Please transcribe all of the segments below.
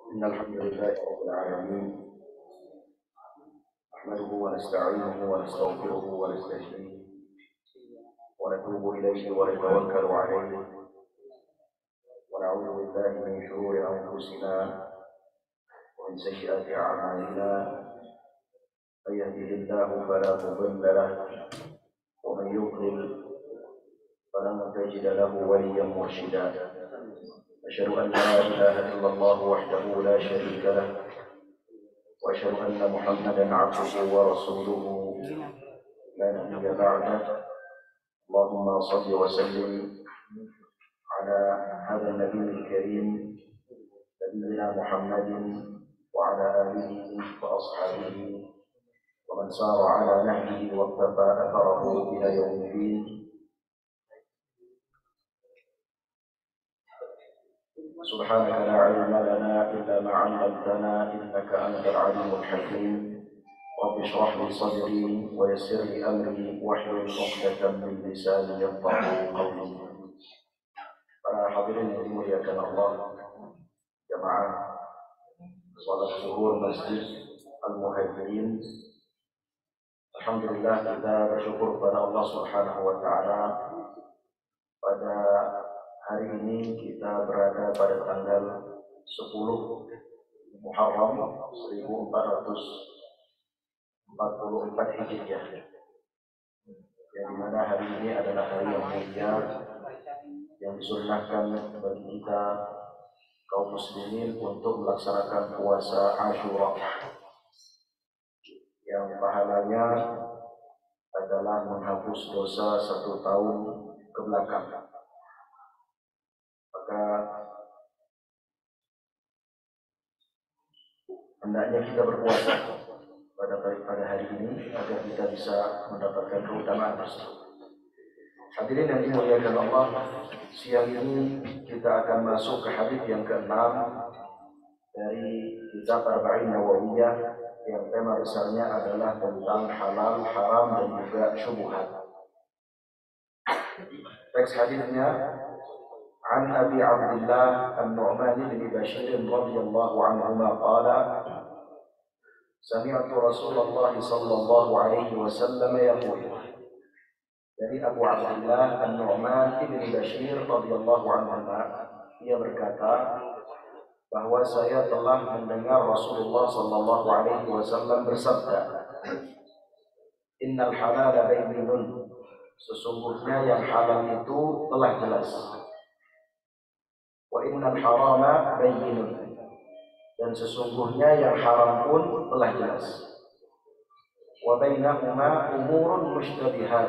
إن الحمد لله رب العالمين نحمده ونستعينه ونستغفره ونستهديه ونتوب إليه ونتوكل عليه ونعوذ بالله من شرور أنفسنا ومن سيئات أعمالنا من يهده الله فلا مضل له ومن يضلل فلن تجد له وليا مرشدا أشهد أن لا إله إلا الله وحده لا شريك له وأشهد أن محمدا عبده ورسوله لا نبي بعده اللهم صل وسلم على هذا النبي الكريم نبينا محمد وعلى آله وأصحابه ومن سار على نهجه واقتفى أثره إلى يوم الدين. سبحانك لا علم لنا إلا ما علمتنا إنك أنت العليم الحكيم. رب اشرح لي صدري ويسر لي أمري واحلل عقدة من لساني يفقهوا قولي. Para hadirin yang dimuliakan Allah, jamaah salat zuhur Masjid Al-Muhajirin. Alhamdulillah, kita bersyukur kepada Allah Subhanahu wa taala. Pada hari ini kita berada pada tanggal 10 Muharram 1444 Hijriah, yang dimana hari ini adalah hari yang mulia yang disunnahkan bagi kita kaum muslimin untuk melaksanakan puasa Asyura yang pahalanya adalah menghapus dosa 1 tahun ke belakang. Maka hendaknya kita berpuasa pada hari ini agar kita bisa mendapatkan keutamaan tersebut. Hadirin yang dimuliakan Allah, siang ini kita akan masuk ke hadis yang ke-6 dari kitab Arba'in Nawawiyah yang tema besarnya adalah tentang halal, haram dan juga syubhat. Teks hadisnya An Abi Abdullah An-Nu'man bin Bashir radhiyallahu anhuma qala Sami'tu Rasulullah sallallahu alaihi wasallam yaqul. Dari Abu Abdullah An-Nu'man bin Bashir radhiyallahu anhu, ia berkata bahwa saya telah mendengar Rasulullah sallallahu alaihi wasallam bersabda, Innal halala bayyinun, sesungguhnya yang halal itu telah jelas. Wa innal harama bayyinun, dan sesungguhnya yang haram pun telah jelas. Wa bainahuma umurun mushtabihat,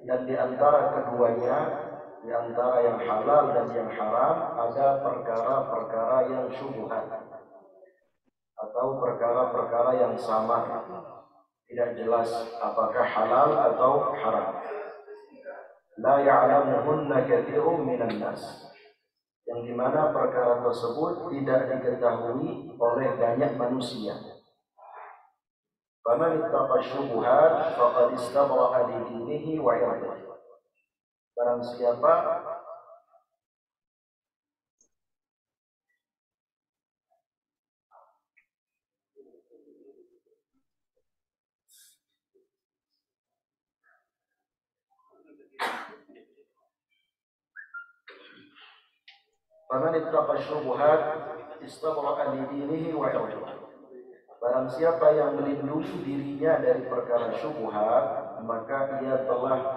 dan di antara keduanya, di antara yang halal dan yang haram, ada perkara-perkara yang syubhat atau perkara-perkara yang samar, tidak jelas apakah halal atau haram. La ya'lamuhunna katsirun minan nas, yang dimana perkara tersebut tidak diketahui oleh banyak manusia. Faman ittaqa syubhat faqad istabra'a li dinihi wa 'irdihi. Barang siapa Faman ittaqa syubhat istabra'a li dinihi wa 'irdihi. Barang siapa yang melindungi dirinya dari perkara syubhat, maka ia telah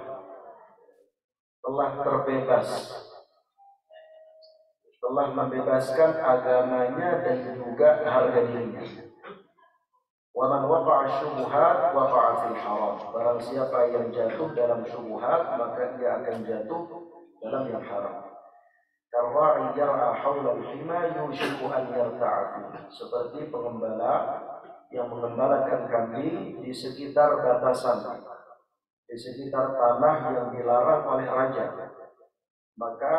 terbebas, telah membebaskan agamanya dan juga harga dirinya. Wa man waqa'a syubhat waqa'a fil haram. Barang siapa yang jatuh dalam syubhat, maka ia akan jatuh dalam yang haram. Karra'i yar'a haula al-hima yushiku an yarta'a, seperti pengembala yang mengembalakan kambing di sekitar batasan, di sekitar tanah yang dilarang oleh raja. Maka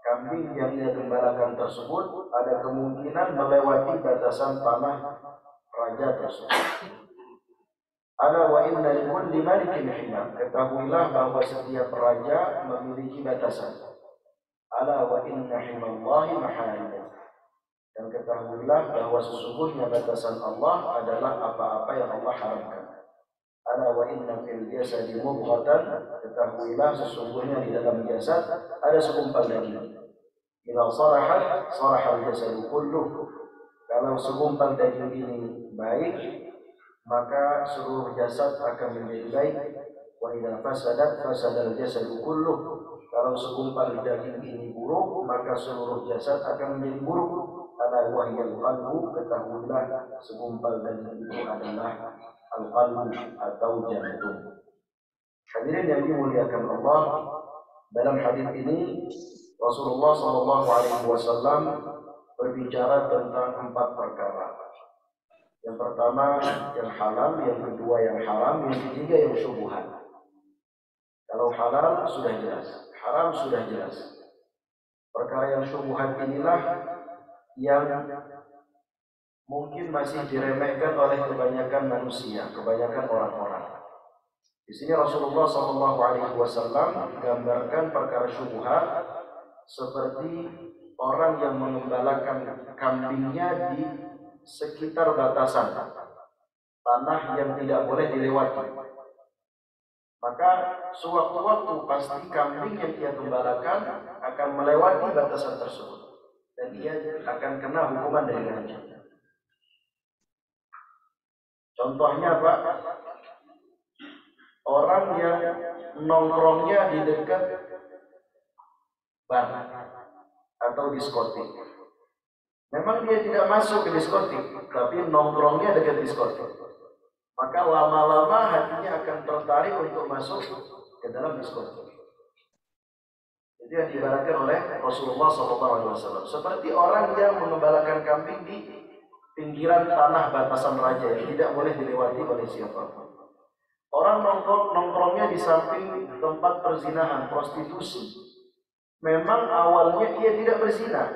kambing yang ia gembalakan tersebut ada kemungkinan melewati batasan tanah raja tersebut. Ala wa inna likulli malikin hima, ketahuilah bahwa setiap raja memiliki batasan. Ala wa inna himallahi maharimuh, dan ketahuilah bahwa sesungguhnya batasan Allah adalah apa-apa yang Allah haramkan. Ala wa inna fil jasadi mudghatan, ketahuilah sesungguhnya di dalam jasad ada segumpal daging. Idza salahat salahal jasadu kulluh. Kalau segumpal daging ini baik, maka seluruh jasad akan menjadi baik. Wa idza fasadat fasadal jasadu kulluh. Kalau segumpal daging ini buruk, maka seluruh jasad akan menjadi buruk. Ala wahyal qalbu, ketahuilah segumpal daging itu adalah al-qalbu atau jantung. Hadirin yang dimuliakan Allah, dalam hadis ini Rasulullah SAW berbicara tentang 4 perkara. Yang pertama yang halal, yang kedua yang haram, yang ketiga yang syubhat. Kalau halal sudah jelas, haram sudah jelas. Perkara yang syubhat inilah yang mungkin masih diremehkan oleh kebanyakan manusia, kebanyakan orang-orang. Di sini Rasulullah SAW gambarkan perkara syubhat seperti orang yang mengembalakan kambingnya di sekitar batasan tanah yang tidak boleh dilewati. Maka sewaktu-waktu pasti kambing yang dia gembalakan akan melewati batasan tersebut dan dia akan kena hukuman dari raja. Contohnya Pak, orang yang nongkrongnya di dekat bar atau diskotik. Memang dia tidak masuk ke diskotik, tapi nongkrongnya dekat diskotik. Maka lama-lama hatinya akan tertarik untuk masuk ke dalam diskotik. Itu yang diibaratkan oleh Rasulullah SAW. Seperti orang yang mengembalakan kambing di pinggiran tanah batasan raja yang tidak boleh dilewati oleh siapapun. Orang nongkrongnya di samping tempat perzinahan, prostitusi. Memang awalnya ia tidak berzina,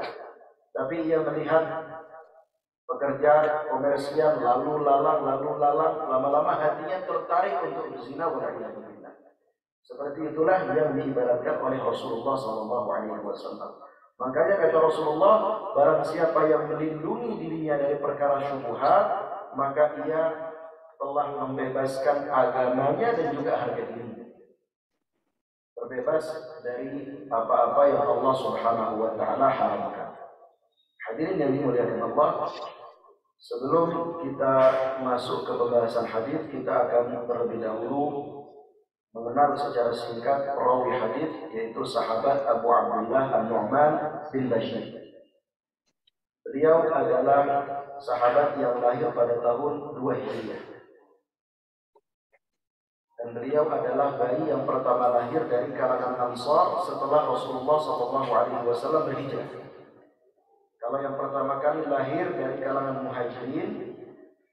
tapi ia melihat pekerjaan komersial lalu lalang, lama-lama hatinya tertarik untuk berzina. Seperti itulah yang diibaratkan oleh Rasulullah SAW. Makanya kata Rasulullah, barang siapa yang melindungi dirinya dari perkara syubhat, maka ia telah membebaskan agamanya dan juga harga dirinya. Terbebas dari apa-apa yang Allah Subhanahu wa taala haramkan. Hadirin yang dimuliakan Allah, sebelum kita masuk ke pembahasan hadis, kita akan terlebih dahulu mengenal secara singkat perawi hadis, yaitu sahabat Abu Abdullah An-Nu'man bin Bashir. Beliau adalah sahabat yang lahir pada tahun 2 Hijriah. Dan beliau adalah bayi yang pertama lahir dari kalangan Ansar setelah Rasulullah SAW berhijrah. Kalau yang pertama kali lahir dari kalangan Muhajirin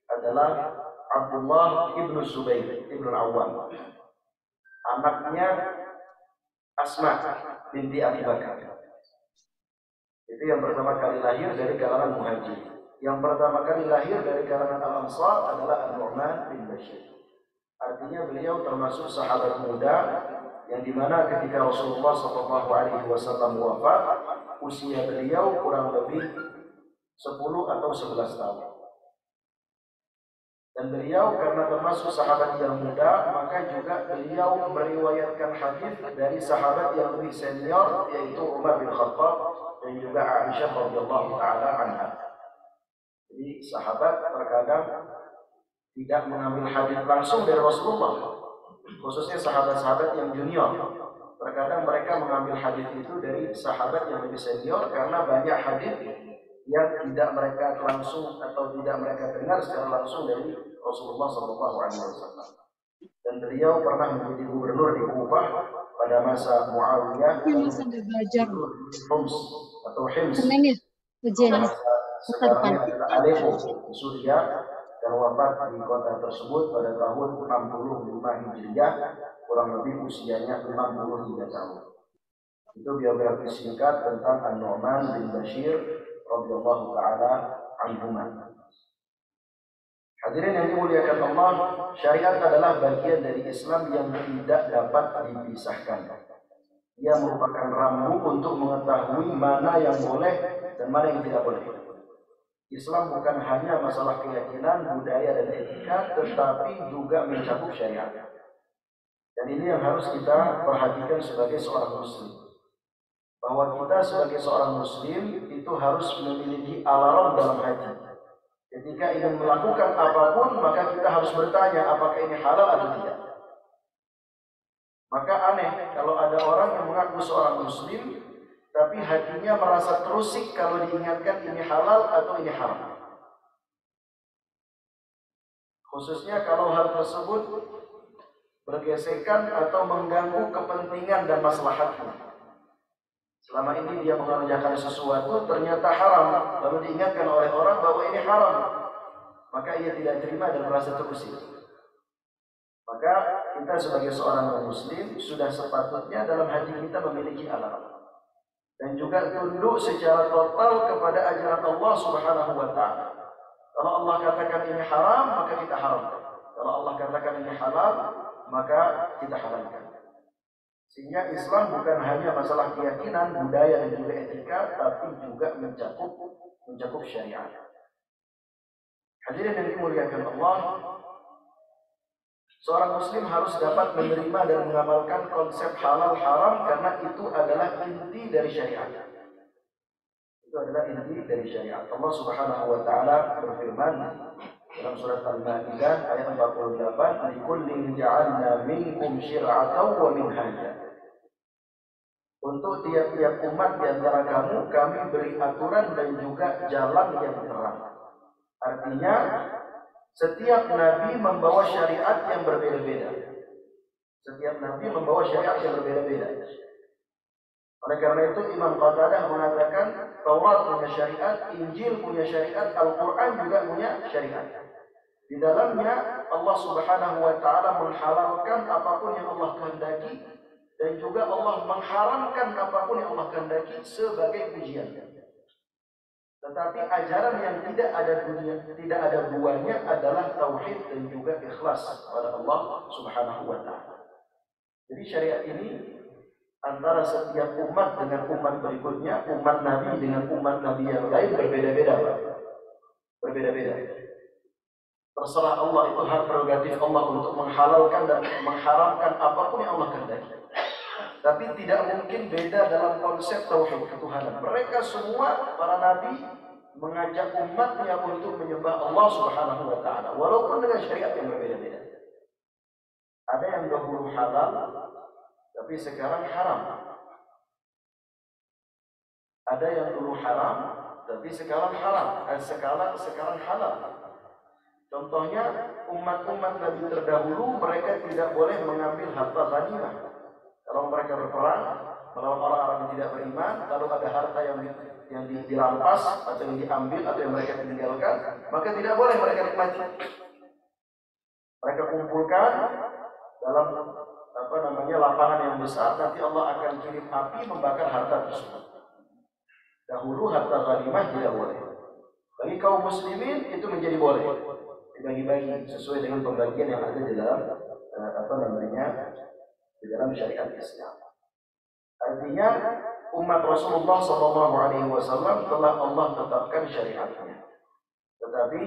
adalah Abdullah ibnu Zubair ibnu Awwam, anaknya Asma binti Abi Bakar. Itu yang pertama kali lahir dari kalangan Muhajirin. Yang pertama kali lahir dari kalangan Al-Ansar adalah An-Nu'man bin Bashir. Artinya beliau termasuk sahabat muda yang dimana ketika Rasulullah SAW wafat, usia beliau kurang lebih 10 atau 11 tahun. Dan beliau karena termasuk sahabat yang muda, maka juga beliau meriwayatkan hadis dari sahabat yang lebih senior, yaitu Umar bin Khattab dan juga Aisyah radhiyallahu taala anha. Jadi sahabat terkadang tidak mengambil hadis langsung dari Rasulullah, khususnya sahabat-sahabat yang junior. Terkadang mereka mengambil hadis itu dari sahabat yang lebih senior karena banyak hadis yang tidak mereka langsung atau tidak mereka dengar secara langsung dari Rasulullah SAW. Dan beliau pernah menjadi gubernur di Kufah pada masa Muawiyah, Homs atau Hims, sekarang adalah Aleppo, Suriah, dan wafat di kota tersebut pada tahun 65 Hijriah, kurang lebih usianya 63 tahun. Itu biografi singkat tentang An-Nu'man bin Bashir radhiyallahu taala anhuma. Hadirin yang dimuliakan Allah, syariat adalah bagian dari Islam yang tidak dapat dipisahkan. Ia merupakan rambu untuk mengetahui mana yang boleh dan mana yang tidak boleh. Islam bukan hanya masalah keyakinan, budaya, dan etika, tetapi juga mencakup syariat. Dan ini yang harus kita perhatikan sebagai seorang muslim. Bahwa kita sebagai seorang muslim itu harus memiliki alarm dalam hati. Ketika ingin melakukan apapun, maka kita harus bertanya apakah ini halal atau tidak. Maka aneh kalau ada orang yang mengaku seorang muslim, tapi hatinya merasa terusik kalau diingatkan ini halal atau ini haram. Khususnya kalau hal tersebut bergesekan atau mengganggu kepentingan dan maslahatnya. Selama ini dia mengerjakan sesuatu ternyata haram, lalu diingatkan oleh orang bahwa ini haram, maka ia tidak terima dan merasa terusik. Maka kita sebagai seorang muslim sudah sepatutnya dalam hati kita memiliki alarm. Dan juga tunduk secara total kepada ajaran Allah Subhanahu wa Ta'ala. Kalau Allah katakan ini haram, maka kita haramkan. Kalau Allah katakan ini halal, maka kita halalkan. Sehingga Islam bukan hanya masalah keyakinan, budaya, dan juga etika, tapi juga mencakup syariat. Hadirin yang dimuliakan Allah, seorang muslim harus dapat menerima dan mengamalkan konsep halal haram karena itu adalah inti dari syariat. Itu adalah inti dari syariat. Allah Subhanahu wa Ta'ala berfirman dalam surat Al-Maidah ayat 48, "Likullin ja'alna minkum syir'atan wa minhaja." Untuk tiap-tiap umat di antara kamu, kami beri aturan dan juga jalan yang terang. Artinya, setiap nabi membawa syariat yang berbeda-beda. Setiap nabi membawa syariat yang berbeda-beda. Oleh karena itu Imam Qatadah mengatakan Taurat punya syariat, Injil punya syariat, Al-Quran juga punya syariat. Di dalamnya Allah Subhanahu wa Ta'ala menghalalkan apapun yang Allah kehendaki, dan juga Allah mengharamkan apapun yang Allah kehendaki sebagai ujian. Tetapi ajaran yang tidak ada duanya adalah tauhid dan juga ikhlas kepada Allah Subhanahu wa Ta'ala. Jadi syariat ini antara setiap umat dengan umat berikutnya, umat Nabi dengan umat Nabi yang lain berbeda-beda, Pak. Berbeda-beda. Terserah Allah, itu hak prerogatif Allah untuk menghalalkan dan mengharamkan apapun yang Allah kehendaki. Tapi tidak mungkin beda dalam konsep tauhid ketuhanan. Mereka semua para nabi mengajak umatnya untuk menyembah Allah Subhanahu wa Ta'ala, walaupun dengan syariat yang berbeda-beda. Ada yang dahulu halal, tapi sekarang haram. Ada yang dulu haram, tapi sekarang haram. Sekarang halal. Contohnya, umat-umat Nabi terdahulu, mereka tidak boleh mengambil harta ghanimah. Kalau mereka berperang melawan orang-orang yang tidak beriman, lalu ada harta yang dirampas atau yang diambil atau yang mereka tinggalkan, maka tidak boleh mereka nikmati. Mereka kumpulkan dalam lapangan yang besar, nanti Allah akan kirim api membakar harta tersebut. Dahulu harta ghanimah tidak boleh. Bagi kaum muslimin itu menjadi boleh, dibagi-bagi sesuai dengan pembagian yang ada di dalam di dalam syariat Islam. Artinya umat Rasulullah SAW telah Allah tetapkan syariatnya. Tetapi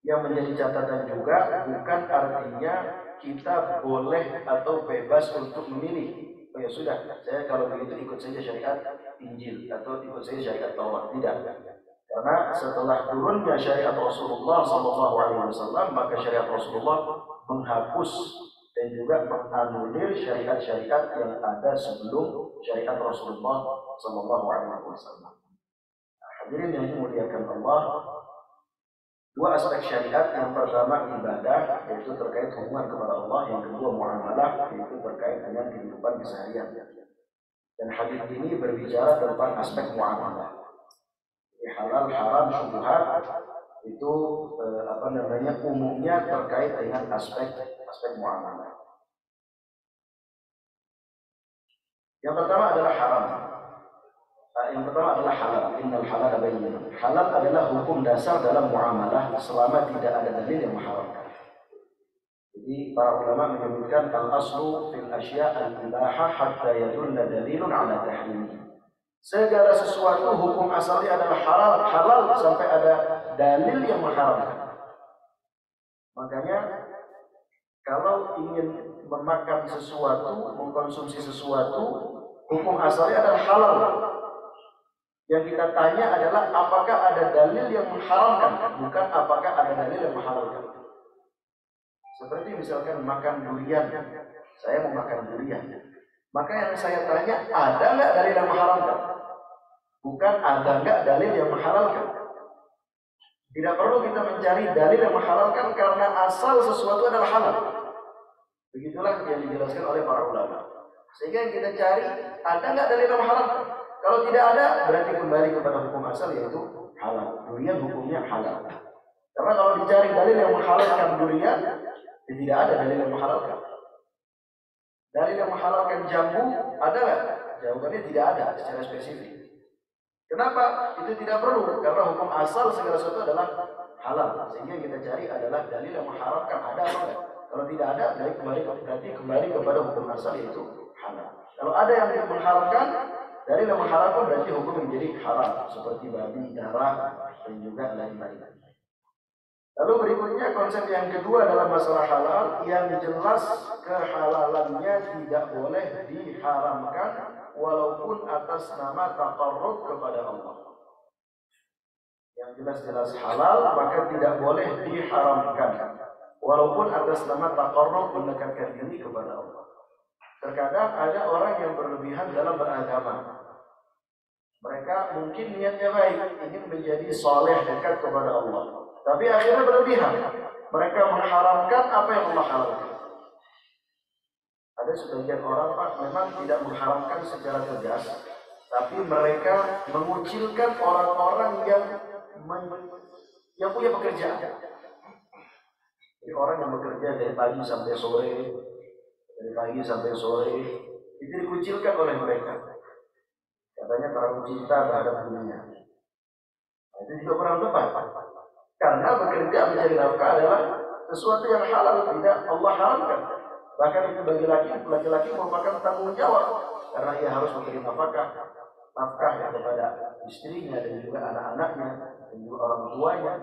yang menjadi catatan juga bukan artinya kita boleh atau bebas untuk memilih. Oh ya sudah, saya kalau begitu ikut saja syariat Injil atau ikut saja syariat Taurat. Tidak. Karena setelah turunnya syariat Rasulullah SAW, maka syariat Rasulullah menghapus dan juga menganulir syariat-syariat yang ada sebelum syariat Rasulullah SAW. Hadirin yang dimuliakan Allah, dua aspek syariat, yang pertama ibadah, yaitu terkait hubungan kepada Allah, yang kedua muamalah, yaitu terkait dengan kehidupan keseharian. Dan hadis ini berbicara tentang aspek muamalah. Halal, haram, syubhat itu umumnya terkait dengan aspek muamalah. Yang pertama adalah haram. Yang pertama adalah halal. Innal halal bayyin. Halal adalah hukum dasar dalam muamalah selama tidak ada dalil yang mengharamkan. Jadi para ulama menyebutkan al-aslu fil asya' al-ibahah hatta yadulla dalilun ala tahrim. Segala sesuatu hukum asalnya adalah halal sampai ada dalil yang mengharamkan. Makanya kalau ingin memakan sesuatu, mengkonsumsi sesuatu, hukum asalnya adalah halal. Yang kita tanya adalah apakah ada dalil yang mengharamkan, bukan apakah ada dalil yang menghalalkan. Seperti misalkan makan durian, saya mau makan durian. Maka yang saya tanya, ada nggak dalil yang mengharamkan? Bukan ada nggak dalil yang menghalalkan. Tidak perlu kita mencari dalil yang menghalalkan karena asal sesuatu adalah halal. Begitulah yang dijelaskan oleh para ulama. Sehingga yang kita cari, ada nggak dalil yang menghalalkan? Kalau tidak ada, berarti kembali kepada hukum asal yaitu halal. Durian hukumnya halal. Karena kalau dicari dalil yang menghalalkan durian, tidak ada dalil yang menghalalkan. Dalil yang menghalalkan jambu ada nggak? Jawabannya tidak ada secara spesifik. Kenapa? Itu tidak perlu, karena hukum asal segala sesuatu adalah halal. Sehingga yang kita cari adalah dalil yang mengharamkan, ada atau tidak. Kalau tidak ada, berarti kembali kepada hukum asal yaitu halal. Kalau ada yang mengharamkan, dalil yang mengharamkan berarti hukum menjadi haram, seperti babi, darah, dan juga lain-lain. Lalu berikutnya konsep yang kedua dalam masalah halal, yang jelas kehalalannya tidak boleh diharamkan walaupun atas nama taqarrub kepada Allah. Yang jelas-jelas halal maka tidak boleh diharamkan walaupun atas nama taqarrub mendekatkan diri kepada Allah. Terkadang ada orang yang berlebihan dalam beragama. Mereka mungkin niatnya baik, ingin menjadi soleh dekat kepada Allah. Tapi akhirnya berlebihan. Mereka mengharamkan apa yang Allah halalkan. Ada sebagian orang Pak memang tidak mengharamkan secara tegas, tapi mereka mengucilkan orang-orang yang punya pekerjaan. Jadi orang yang bekerja dari pagi sampai sore, itu dikucilkan oleh mereka. Katanya terlalu cinta terhadap dunia. Itu juga kurang tepat. Karena bekerja mencari nafkah adalah sesuatu yang halal, tidak Allah haramkan. Bahkan itu bagi laki-laki merupakan tanggung jawab, karena ia harus memberi nafkah kepada istrinya dan juga anak-anaknya dan juga orang tuanya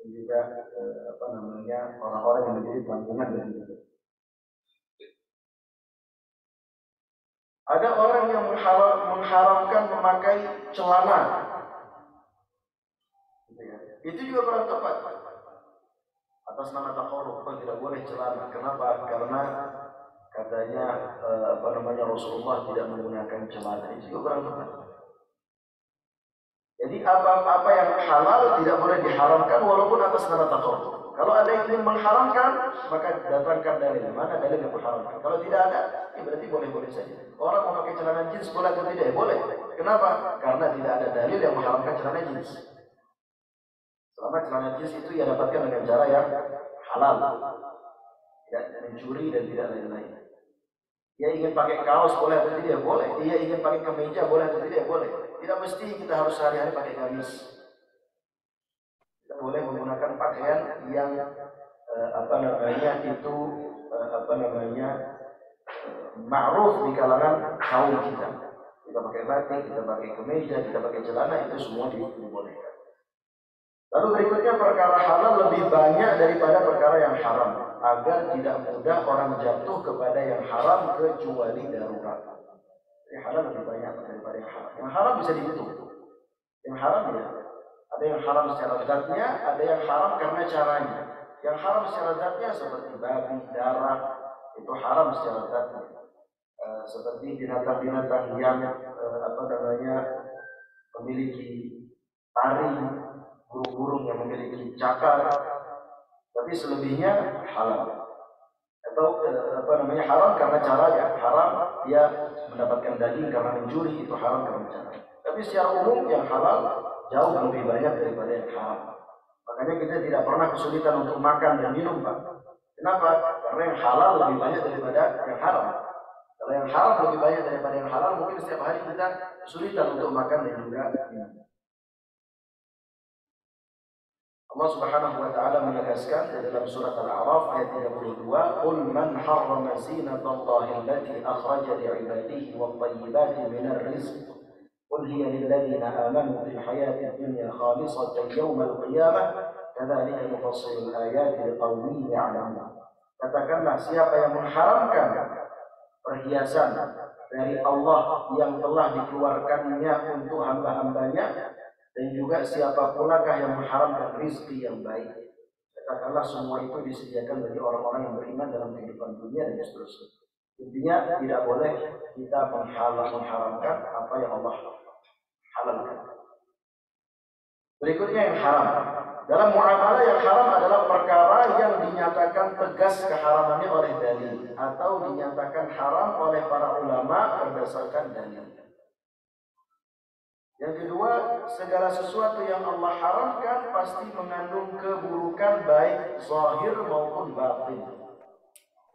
dan juga orang-orang yang menjadi tanggungan dari itu. Ada orang yang mengharamkan memakai celana. Itu juga kurang tepat. Atas nama taqarrub tidak boleh celana. Kenapa? Karena katanya Rasulullah tidak menggunakan celana. Itu juga kurang tepat. Jadi apa yang halal tidak boleh diharamkan walaupun atas nama taqarrub. Kalau ada yang ingin mengharamkan, maka datangkan dalil. Mana dalil yang mengharamkan? Kalau tidak ada, ya berarti boleh-boleh saja. Orang memakai celana jeans boleh atau tidak? Boleh. Kenapa? Karena tidak ada dalil yang mengharamkan celana jeans. Selama celana jeans itu ia dapatkan dengan cara yang halal, tidak mencuri dan tidak lain-lain. Dia ingin pakai kaos boleh atau tidak? Boleh. Dia ingin pakai kemeja boleh atau tidak? Boleh. Tidak mesti kita harus sehari-hari pakai gamis. Kita boleh menggunakan pakaian yang ma'ruf di kalangan kaum kita. Kita pakai batik, kita pakai kemeja, kita pakai celana, itu semua dibolehkan. Lalu berikutnya perkara halal lebih banyak daripada perkara yang haram, agar tidak mudah orang jatuh kepada yang haram kecuali darurat. Jadi halal lebih banyak daripada yang haram. Yang haram bisa dihitung. Yang haram ya, ada yang haram secara zatnya, ada yang haram karena caranya. Yang haram secara zatnya seperti babi, darah, itu haram secara zatnya. Seperti binatang-binatang yang memiliki taring, burung-burung yang memiliki cakar, tapi selebihnya halal. Atau haram karena caranya. Haram dia mendapatkan daging karena mencuri, itu haram karena cara. Tapi secara umum yang halal jauh lebih banyak daripada yang haram. Makanya kita tidak pernah kesulitan untuk makan dan minum, Pak. Kenapa? Karena yang halal lebih banyak daripada yang haram. Kalau yang haram lebih banyak daripada yang halal, mungkin setiap hari kita kesulitan untuk makan dan juga minum. Allah Subhanahu wa taala menegaskan dalam surat Al-A'raf ayat 32, "Qul man harrama zinatallahi allati akhraja li'ibadihi wat-thayyibati minar rizq Qul hiya lilladzina amanu fil hayati dunya khalisatan yaumal qiyamah kadzalika nufassilul ayati liqaumin ya'lamun. Katakanlah, siapa yang mengharamkan perhiasan dari Allah yang telah dikeluarkannya untuk hamba-hambanya, dan juga siapa pulakah yang mengharamkan rizki yang baik. Katakanlah, semua itu disediakan bagi orang-orang yang beriman dalam kehidupan dunia dan seterusnya. Intinya tidak boleh kita mengharamkan apa yang Allah halalkan. Berikutnya yang haram. Dalam muamalah, yang haram adalah perkara yang dinyatakan tegas keharamannya oleh dalil atau dinyatakan haram oleh para ulama berdasarkan dalil. Yang kedua, segala sesuatu yang Allah haramkan pasti mengandung keburukan baik zahir maupun batin.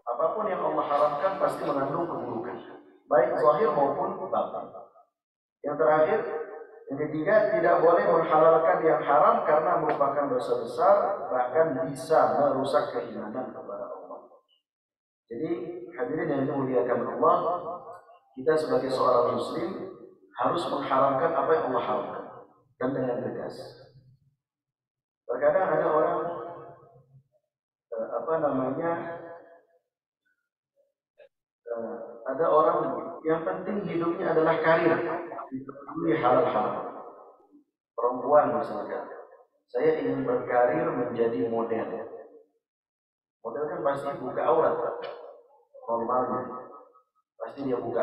Apapun yang Allah haramkan pasti mengandung keburukan, baik zahir maupun batin. Yang terakhir, yang ketiga, tidak boleh menghalalkan yang haram karena merupakan dosa besar, bahkan bisa merusak keimanan kepada Allah. Jadi, hadirin yang dimuliakan Allah, kita sebagai seorang muslim harus mengharamkan apa yang Allah haramkan, dan dengan tegas. Terkadang ada orang ada orang yang penting hidupnya adalah karir, tidak peduli halal-halal. Perempuan misalkan, saya ingin berkarir menjadi model. Model kan pasti buka aurat, normalnya. Pasti dia buka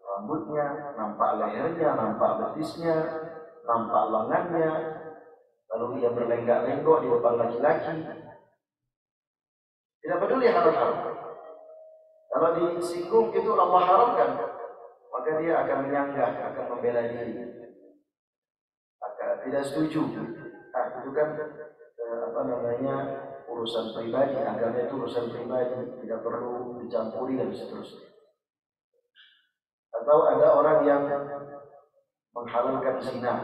rambutnya, nampak lehernya, nampak betisnya, nampak lengannya, lalu dia berlenggak-lenggok di depan laki-laki. Tidak peduli halal-halal. Kalau disinggung itu Allah haramkan, maka dia akan menyanggah, akan membela diri, akan tidak setuju. Itu kan urusan pribadi, agama itu urusan pribadi, tidak perlu dicampuri dan seterusnya. Atau ada orang yang menghalalkan zina.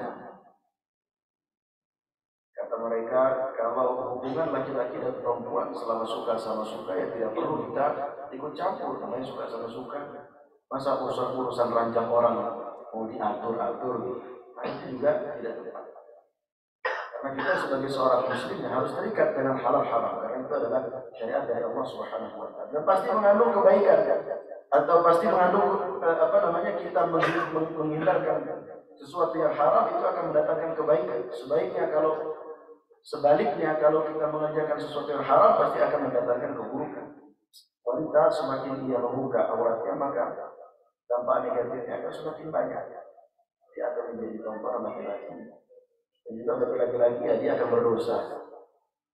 Kata mereka, kalau hubungan laki-laki dan perempuan selama suka sama suka, ya tidak perlu kita ikut campur. Namanya suka sama suka. Masa urusan rancang orang mau diatur-atur, nah itu juga tidak tepat. Karena kita sebagai seorang muslim harus terikat dengan halal-haram, karena itu adalah syariat dari Allah Subhanahu wa taala. Dan pasti mengandung kebaikan, atau pasti mengandung kita menghindarkan sesuatu yang haram, itu akan mendatangkan kebaikan. Sebaliknya kalau kita mengerjakan sesuatu yang haram, pasti akan mendatangkan keburukan. Wanita semakin dia membuka auratnya, maka dampak negatifnya akan semakin banyak. Dia akan menjadi tontonan laki-laki. Dan juga bagi laki-laki, ya, dia akan berdosa.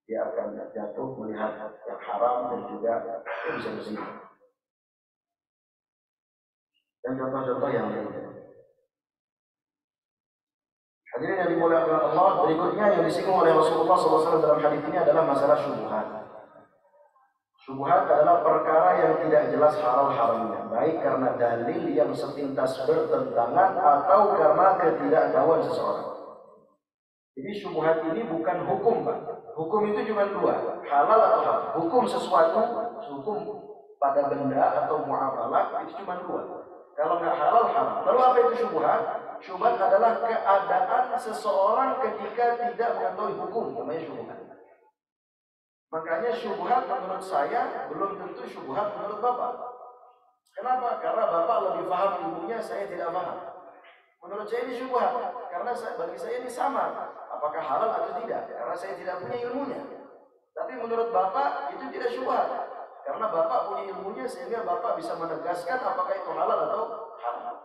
Dia akan jatuh melihat yang haram dan juga dia bisa berzina. Dan contoh-contoh yang lainnya. Hadirin yang dimuliakan Allah, berikutnya yang disinggung oleh Rasulullah SAW dalam hadis ini adalah masalah syubhat. Syubhat adalah perkara yang tidak jelas halal-haramnya, baik karena dalil yang sepintas bertentangan atau karena ketidaktahuan seseorang. Jadi syubhat ini bukan hukum, Pak. Hukum itu cuma dua, halal atau haram. Hukum sesuatu, hukum pada benda atau muamalah itu cuma dua. Kalau nggak halal, haram. Lalu apa itu syubhat? Syubhat adalah keadaan seseorang ketika tidak mengetahui hukum, namanya syubhat. Makanya syubhat menurut saya belum tentu syubhat menurut Bapak. Kenapa? Karena Bapak lebih paham ilmunya, saya tidak paham. Menurut saya ini syubhat, karena bagi saya ini sama, apakah halal atau tidak, karena saya tidak punya ilmunya. Tapi menurut Bapak itu tidak syubhat, karena Bapak punya ilmunya sehingga Bapak bisa menegaskan apakah itu halal atau haram.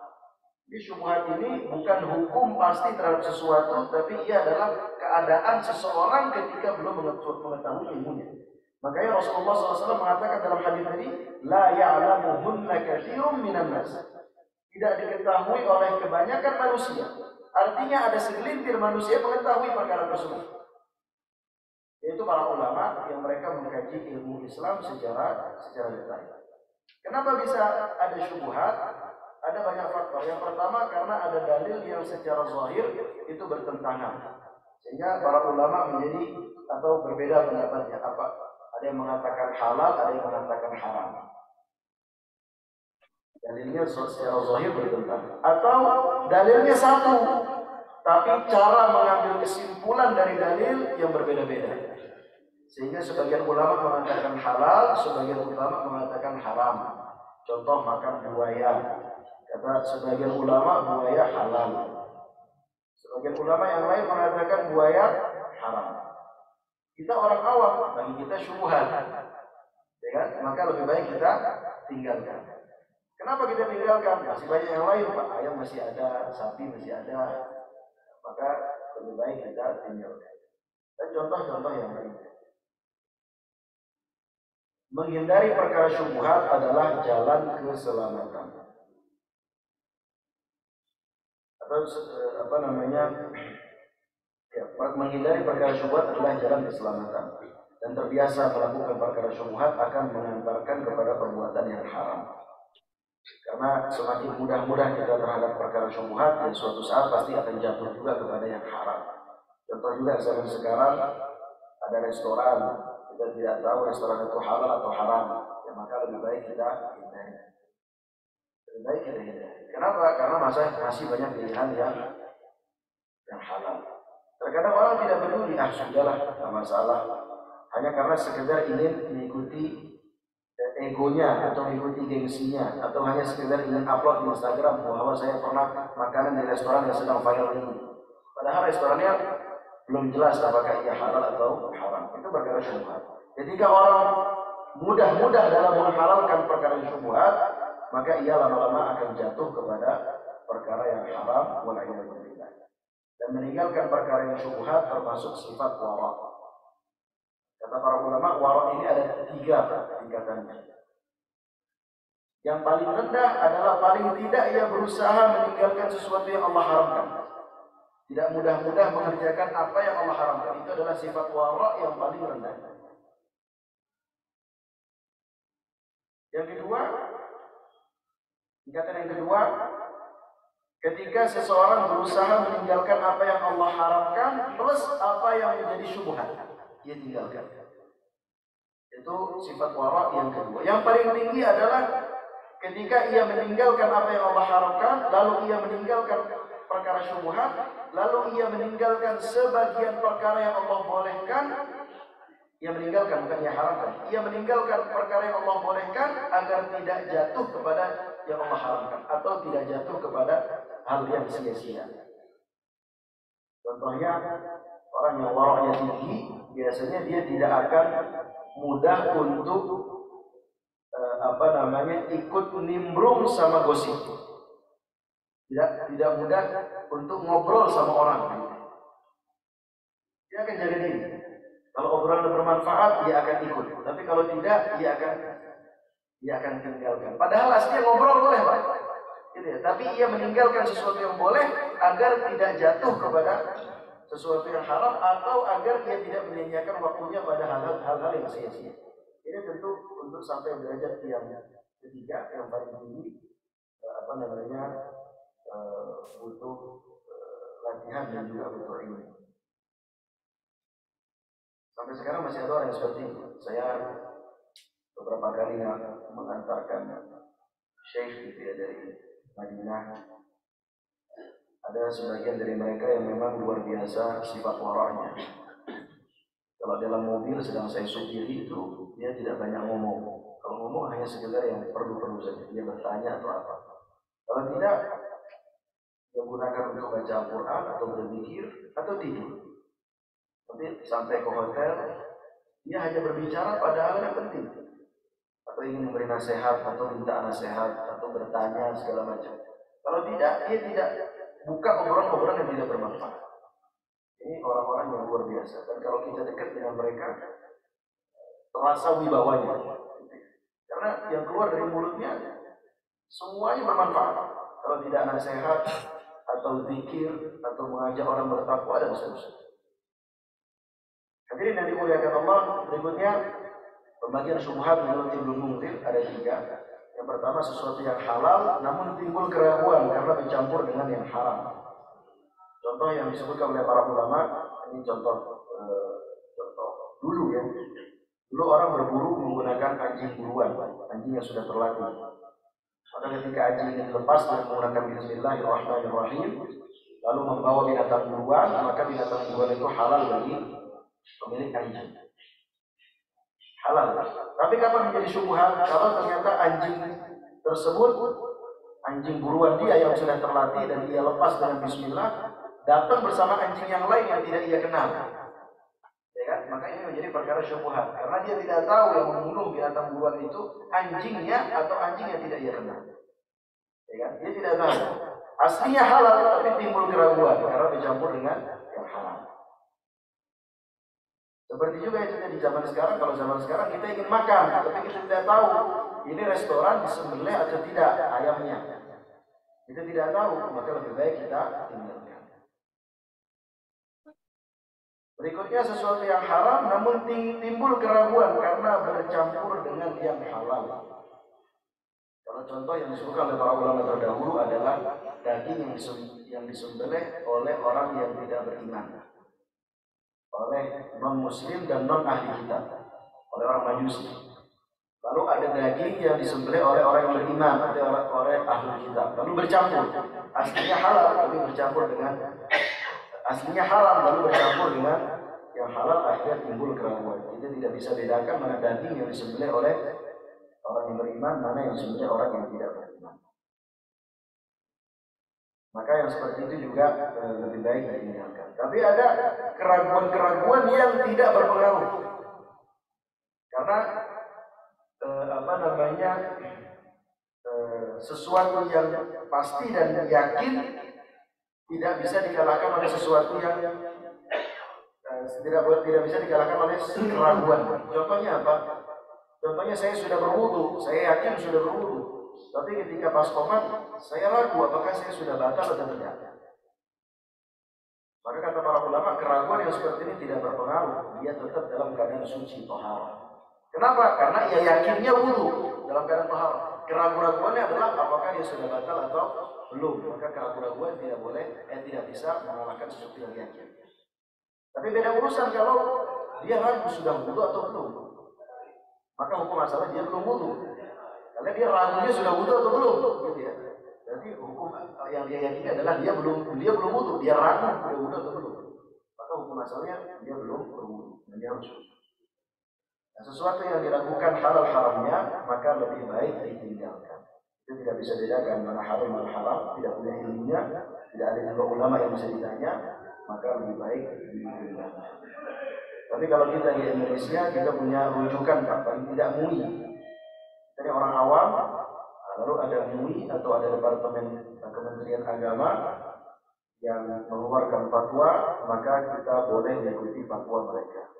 Jadi syubhat ini bukan hukum pasti terhadap sesuatu, tapi ia adalah keadaan seseorang ketika belum mengetahui ilmunya. Makanya Rasulullah SAW mengatakan dalam hadis tadi, la ya'lamuhunna katsirun minan nas. Tidak diketahui oleh kebanyakan manusia. Artinya ada segelintir manusia mengetahui perkara tersebut. Yaitu para ulama yang mereka mengkaji ilmu Islam secara detail. Kenapa bisa ada syubhat? Ada banyak faktor. Yang pertama karena ada dalil yang secara zahir itu bertentangan. Sehingga para ulama menjadi atau berbeda pendapatnya. Apa? Ada yang mengatakan halal, ada yang mengatakan haram. dalilnya secara zahir bertentangan, atau dalilnya satu tapi cara mengambil kesimpulan dari dalil yang berbeda-beda. Sehingga sebagian ulama mengatakan halal, sebagian ulama mengatakan haram. Contoh makan buaya. Kata sebagian ulama buaya halal. Sebagian ulama yang lain mengatakan buaya haram. Kita orang awam, bagi kita syubhat. Ya kan? Maka lebih baik kita tinggalkan. Kenapa kita tinggalkan? Masih banyak yang lain, Pak. Ayam masih ada, sapi masih ada. Maka lebih baik kita tinggalkan. Dan contoh-contoh yang lain. Menghindari perkara syubhat adalah jalan keselamatan. Atau menghindari perkara syubhat adalah jalan keselamatan. Dan terbiasa melakukan perkara syubhat akan mengantarkan kepada perbuatan yang haram. Karena semakin mudah-mudah kita terhadap perkara syubhat, dan suatu saat pasti akan jatuh juga kepada yang haram. Contoh juga sekarang ada restoran. Kita tidak tahu restoran itu halal atau haram, ya maka lebih baik kita hindari. Lebih baik kita hindari. Kenapa? Karena masih banyak pilihan yang halal. Terkadang orang tidak peduli, sudahlah, tidak masalah. Hanya karena sekedar ingin mengikuti egonya atau mengikuti gengsinya, atau hanya sekedar ingin upload di Instagram bahwa saya pernah makanan di restoran yang sedang viral ini. Padahal restorannya belum jelas apakah ia halal atau haram. Itu perkara syubhat. Ketika orang mudah-mudah dalam menghalalkan perkara syubhat, maka ia lama-lama akan jatuh kepada perkara yang haram, wal'iyadzubillah. Dan meninggalkan perkara yang syubhat termasuk sifat wara'. Kata para ulama, wara' ini ada 3 tingkatannya. Yang paling rendah adalah paling tidak ia berusaha meninggalkan sesuatu yang Allah haramkan. Tidak mudah-mudah mengerjakan apa yang Allah haramkan. Itu adalah sifat wara' yang paling rendah. Yang kedua, tingkatan yang kedua, ketika seseorang berusaha meninggalkan apa yang Allah haramkan plus apa yang menjadi syubhat, dia tinggalkan. Itu sifat wara' yang kedua. Yang paling tinggi adalah ketika ia meninggalkan apa yang Allah haramkan, lalu ia meninggalkan perkara syubhat, lalu ia meninggalkan sebagian perkara yang Allah bolehkan. Ia meninggalkan, bukan ia haramkan. Ia meninggalkan perkara yang Allah bolehkan agar tidak jatuh kepada yang Allah haramkan, atau tidak jatuh kepada hal yang sia-sia. Contohnya, orang yang wara'nya tinggi, biasanya dia tidak akan mudah untuk ikut nimbrung sama gosip. Tidak mudah untuk ngobrol sama orang. Dia akan jaga diri. Kalau obrolan bermanfaat, dia akan ikut. Tapi kalau tidak, dia akan tinggalkan. Padahal aslinya ngobrol boleh, Pak. Gitu ya. Tapi ia meninggalkan sesuatu yang boleh agar tidak jatuh kepada sesuatu yang haram, atau agar ia tidak menyia-nyiakan waktunya pada hal-hal yang sia-sia. Ini tentu untuk sampai derajat yang ketiga, yang paling tinggi, butuh latihan dan juga butuh ilmu. Sampai sekarang masih ada orang yang seperti itu. Saya beberapa kali mengantarkan syekh dari Madinah. Ada sebagian dari mereka yang memang luar biasa sifat wara'nya. Kalau dalam mobil sedang saya supiri itu, dia tidak banyak ngomong. Kalau ngomong hanya sekedar yang perlu-perlu saja. Dia bertanya atau apa. Kalau tidak, dia gunakan untuk baca Al-Quran atau berzikir atau tidur. Tapi sampai ke hotel, dia hanya berbicara pada hal yang penting. Atau ingin memberi nasihat, atau minta nasihat, atau bertanya segala macam. Kalau tidak, dia tidak buka obrolan-obrolan yang tidak bermanfaat. Ini orang-orang yang luar biasa. Dan kalau kita dekat dengan mereka, terasa wibawanya. Karena yang keluar dari mulutnya, semuanya bermanfaat. Kalau tidak nasihat, atau zikir, atau mengajak orang bertakwa, dan seterusnya. Hadirin yang dimuliakan Allah, berikutnya pembagian syubhat menurut Ibnu Munzir ada 3. Yang pertama, sesuatu yang halal namun timbul keraguan karena bercampur dengan yang haram. Contoh yang disebutkan oleh para ulama, ini contoh dulu ya. Dulu orang berburu menggunakan anjing buruan, anjing yang sudah terlatih. Maka ketika anjing ini dilepas dengan menggunakan Bismillahirrahmanirrahim, lalu membawa binatang buruan, maka binatang buruan itu halal bagi pemilik anjing. Halal. Tapi kapan menjadi syubhat? Kalau ternyata anjing tersebut, anjing buruan dia yang sudah terlatih dan dia lepas dengan Bismillah, datang bersama anjing yang lain yang tidak ia kenal. Ya kan? Maka ini menjadi perkara syubhat. Karena dia tidak tahu yang membunuh binatang buruan itu anjingnya atau anjing yang tidak ia kenal. Ya kan? Dia tidak tahu. Aslinya halal tapi timbul keraguan karena dicampur dengan yang haram. Seperti juga itu di zaman sekarang. Kalau zaman sekarang kita ingin makan, tapi kita tidak tahu ini restoran disembelih atau tidak ayamnya. Kita tidak tahu, maka lebih baik kita tinggalkan. Berikutnya sesuatu yang haram namun timbul keraguan karena bercampur dengan yang halal. Kalau contoh yang disebutkan oleh para ulama terdahulu adalah daging yang disembelih oleh orang yang tidak beriman, oleh non-muslim dan non-ahli kitab, oleh orang Majusi. Lalu ada daging yang disembelih oleh orang yang beriman, oleh ahli kitab. Lalu bercampur, aslinya halal tapi bercampur dengan aslinya haram lalu bercampur dengan yang halal, akhirnya timbul keraguan. Kita tidak bisa bedakan mana daging yang disembelih oleh orang yang beriman, mana yang disembelih orang yang tidak beriman. Maka yang seperti itu juga lebih baik ditinggalkan. Tapi ada keraguan-keraguan yang tidak berpengaruh. Karena sesuatu yang pasti dan yakin tidak bisa dikalahkan oleh sesuatu yang tidak bisa dikalahkan oleh keraguan. Contohnya apa? Contohnya saya sudah berwudu, saya yakin sudah berwudu, tapi ketika pas qomat saya ragu apakah saya sudah batal atau tidak. Maka kata para ulama, keraguan yang seperti ini tidak berpengaruh, dia tetap dalam keadaan suci tohar. Kenapa? Karena ia yakinnya wudu dalam keadaan tohar. Keraguan-keraguannya adalah apakah dia sudah batal atau belum. Maka keraguan-keraguan tidak boleh, tidak bisa mengalahkan sesuatu yang yakin. Tapi beda urusan kalau dia ragu sudah wudu atau belum. Maka hukum asalnya dia belum wudu. Karena dia ragunya sudah wudu atau belum, gitu ya. Berarti hukum yang dia yakini adalah dia belum wudu, dia ragu sudah wudu atau belum. Maka hukum asalnya dia belum berwudu, dan dia harus wudu. Nah, sesuatu yang diragukan halal haramnya maka lebih baik ditinggalkan. Itu tidak bisa bedakan mana halal mana haram, tidak punya ilmunya, tidak ada juga ulama yang bisa ditanya, maka lebih baik ditinggalkan. Tapi kalau kita di Indonesia, kita punya rujukan paling tidak MUI. Jadi orang awam, lalu ada MUI atau ada Departemen Kementerian Agama yang mengeluarkan fatwa, maka kita boleh mengikuti fatwa mereka.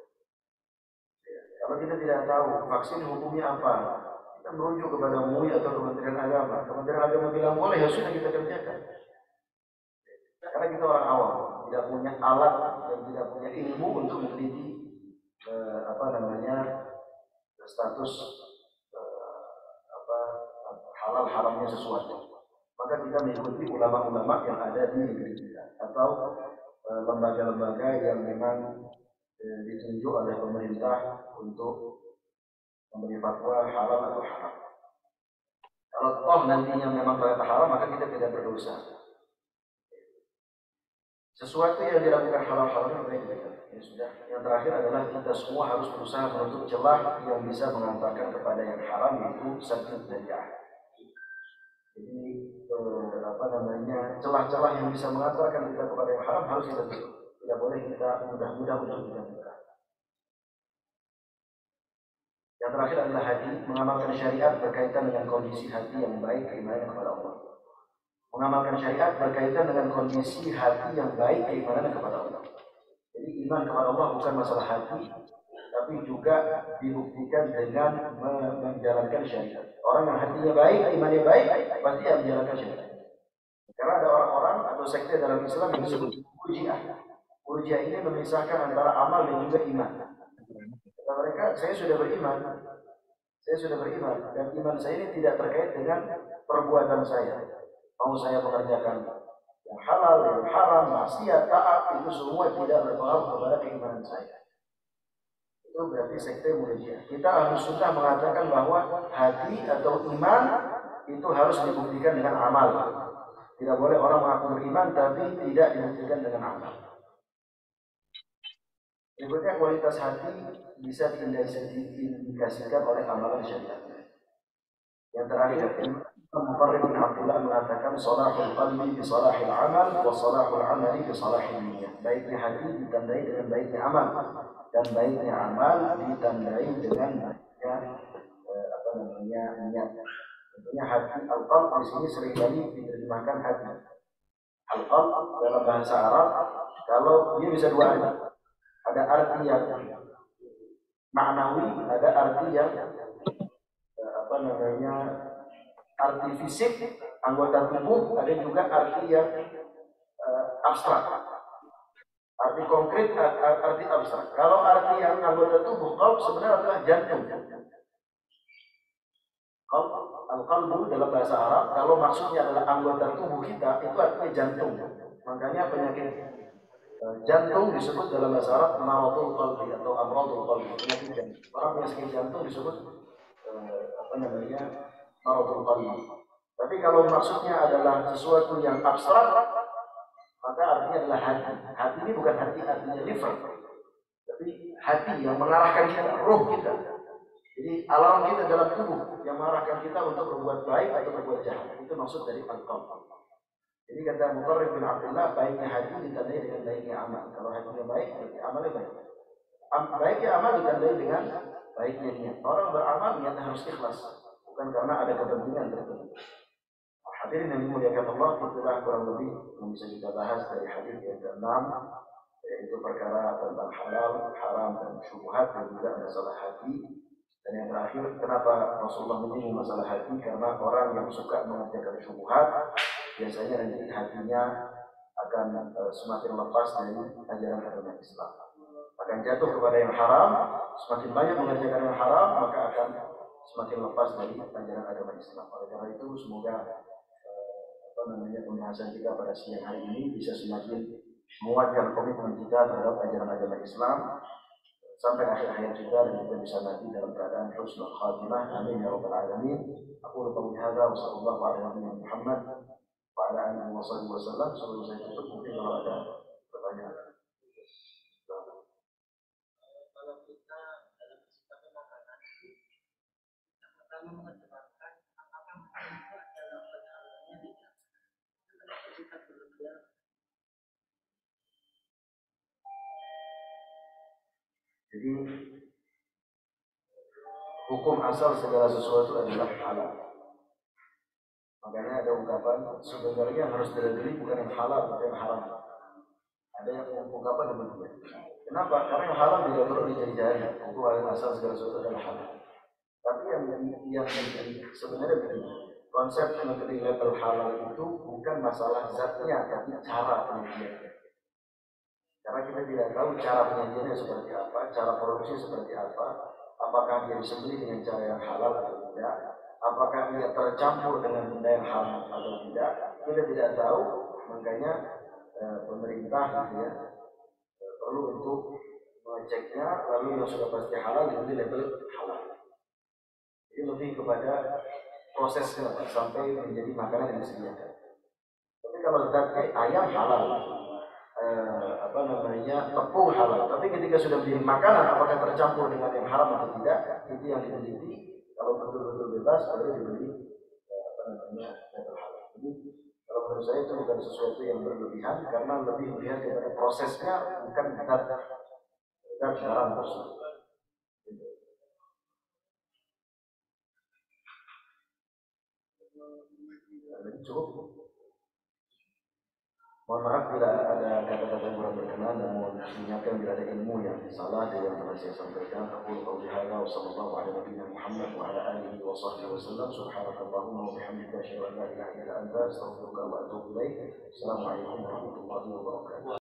Kalau kita tidak tahu vaksin hukumnya apa, kita merujuk kepada MUI atau Kementerian Agama. Kementerian Agama bilang boleh, ya sudah kita kerjakan. Karena kita orang awam, tidak punya alat dan tidak punya ilmu untuk meneliti status halal haramnya sesuatu. Maka kita mengikuti ulama-ulama yang ada di negeri kita atau lembaga-lembaga yang memang ditunjuk oleh pemerintah untuk memberi fatwa halal atau haram. Kalau toh nantinya memang ternyata haram, maka kita tidak berdosa. Sesuatu yang dilakukan halal-halal itu baik. Ya sudah. Yang terakhir adalah kita semua harus berusaha menutup celah yang bisa mengantarkan kepada yang haram, yaitu sadud dzari'ah. Jadi celah-celah yang bisa mengantarkan kita kepada yang haram harus kita tutup. Tidak boleh kita mudah-mudah untuk kita buka. Yang terakhir adalah hati, mengamalkan syariat berkaitan dengan kondisi hati yang baik, keimanan kepada Allah. Mengamalkan syariat berkaitan dengan kondisi hati yang baik, keimanan kepada Allah. Jadi iman kepada Allah bukan masalah hati, tapi juga dibuktikan dengan menjalankan syariat. Orang yang hatinya baik, imannya baik, pasti akan menjalankan syariat. Karena ada orang-orang atau sekte dalam Islam yang disebut Murji'ah. Murji'ah ini memisahkan antara amal dan juga iman. Kata mereka, saya sudah beriman, dan iman saya ini tidak terkait dengan perbuatan saya. Mau saya mengerjakan yang halal, yang haram, maksiat, taat, itu semua tidak berpengaruh kepada keimanan saya. Itu berarti sekte Murji'ah. Kita harus sudah mengatakan bahwa hati atau iman itu harus dibuktikan dengan amal. Tidak boleh orang mengaku beriman tapi tidak dibuktikan dengan amal. Berikutnya, kualitas hati bisa diindikasikan oleh amalan syariat. Yang terakhir, Mufarrid bin Abdullah mengatakan salahul qalbi bi salahil amal wa salahul amali bi salahil niyyah. Baiknya hati ditandai dengan baiknya amal, dan baiknya amal ditandai dengan baiknya niat. Tentunya hati, al-qalb di sini seringkali diterjemahkan hati. Al-qalb dalam bahasa Arab kalau dia bisa dua arti. Ada arti yang maknawi, ada arti yang arti fisik anggota tubuh, ada juga arti yang abstrak, arti konkret, arti abstrak. Kalau arti yang anggota tubuh, qalb sebenarnya adalah jantung. Al-qalbu dalam bahasa Arab kalau maksudnya adalah anggota tubuh kita, itu artinya jantung. Makanya penyakit jantung disebut dalam bahasa Arab maradul qalbi atau amradul qalbi, penyakit jantung. Orang punya sakit jantung disebut maradul qalbi. Tapi kalau maksudnya adalah sesuatu yang abstrak, maka artinya adalah hati. Hati ini bukan hati artinya liver, tapi hati yang mengarahkan kita, roh kita. Jadi alam kita dalam tubuh yang mengarahkan kita untuk berbuat baik atau berbuat jahat. Itu maksud dari al-qalb. Jadi kata Mufarrid bin Abdullah, baiknya hati ditandai dengan baiknya amal. Kalau hatinya baik, berarti amalnya baik. Baiknya amal ditandai dengan baiknya niat. Orang beramal niatnya harus ikhlas, bukan karena ada kepentingan tertentu. Hadirin yang dimuliakan Allah, itulah kurang lebih yang bisa kita bahas dari hadis yang ke-6, yaitu perkara tentang halal, haram, dan syubhat, dan juga masalah hati. Dan yang terakhir, kenapa Rasulullah menyinggung masalah hati? Karena orang yang suka mengerjakan syubhat, biasanya nanti hatinya akan semakin lepas dari ajaran agama Islam, akan jatuh kepada yang haram. Semakin banyak mengerjakan yang haram, maka akan semakin lepas dari ajaran agama Islam. Oleh karena itu, semoga pembahasan kita pada siang hari ini bisa semakin menguatkan komitmen kita terhadap ajaran agama Islam sampai akhir hayat kita, dan kita bisa mati dalam keadaan husnul khatimah. Amin ya rabbal alamin. Aku qawli hadza wa sallallahu ala nabiyyina Muhammad wa ala alihi wa sahbihi wasallam. Sebelum saya tutup, mungkin kalau ada pertanyaan. Kalau kita dalam kesempatan makanan yang pertama mengedepankan apakah makanan itu adalah pengaruhnya tidak. Kenapa kita berlebihan? Jadi hukum asal segala sesuatu adalah halal. Makanya ada ungkapan sebenarnya yang harus dilebeli bukan yang halal, bukan yang haram. Ada yang ungkapan demikian. Kenapa? Karena yang halal tidak perlu dicari-cari. Hukum asal segala sesuatu adalah halal. Tapi yang sebenarnya begini, konsep negeri level halal itu bukan masalah zatnya, tapi cara penyajiannya. Karena kita tidak tahu cara penyajiannya seperti apa, cara produksi seperti apa, apakah dia disembelih dengan cara yang halal atau tidak, apakah dia tercampur dengan benda yang haram atau tidak, kita tidak tahu. Makanya pemerintah perlu untuk mengeceknya, lalu yang sudah pasti halal dibeli label halal. Jadi lebih kepada prosesnya sampai menjadi makanan yang disediakan. Tapi kalau zatnya ayam halal, tepung halal. Tapi ketika sudah menjadi makanan, apakah tercampur dengan yang haram atau tidak, itu yang diteliti. Kalau betul-betul bebas, baru dibeli label halal. Jadi kalau menurut saya itu bukan sesuatu yang berlebihan, karena lebih melihat kepada prosesnya, bukan zat barang tersebut. Jadi cukup. Mohon maaf bila ada kata-kata yang kurang berkenan, dan mohon mengingatkan bila ada ilmu yang salah dari yang telah saya sampaikan. Aku qawli hadza wa sallallahu ala nabiyyina Muhammad wa ala alihi wa sahbihi wasallam. Subhanakallahumma wa bihamdika asyhadu an la ilaha illa anta astaghfiruka wa atubu ilaik. Assalamualaikum warahmatullahi wabarakatuh.